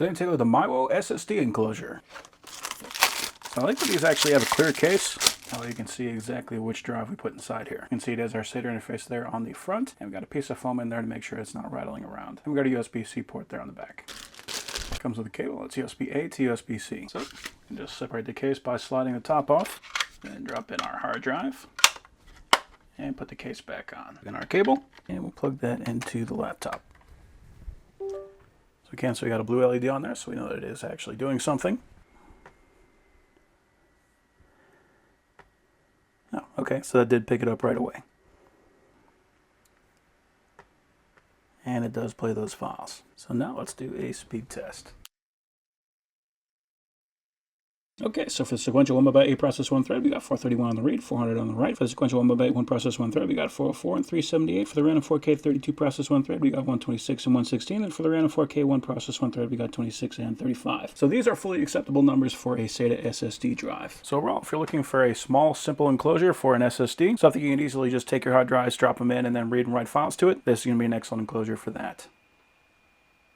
Today I'm taking a look at the MAIWO SSD enclosure. So I like that these actually have a clear case. That way you can see exactly which drive we put inside here. You can see it has our SATA interface there on the front, and we've got a piece of foam in there to make sure it's not rattling around. And we've got a USB-C port there on the back. It comes with a cable. It's USB-A to USB-C. So you can just separate the case by sliding the top off, then drop in our hard drive, and put the case back on. Then our cable, and we'll plug that into the laptop. So we got a blue LED on there, so we know that it is actually doing something. Oh, okay, so that did pick it up right away. And it does play those files. So now let's do a speed test. Okay, so for the sequential 1x8 process 1 thread, we got 431 on the read, 400 on the write. For the sequential 1x8 1 process 1 thread, we got 404 and 378. For the random 4K 32 process 1 thread, we got 126 and 116. And for the random 4K 1 process 1 thread, we got 26 and 35. So these are fully acceptable numbers for a SATA SSD drive. So overall, if you're looking for a small, simple enclosure for an SSD, something you can easily just take your hard drives, drop them in, and then read and write files to it, this is going to be an excellent enclosure for that.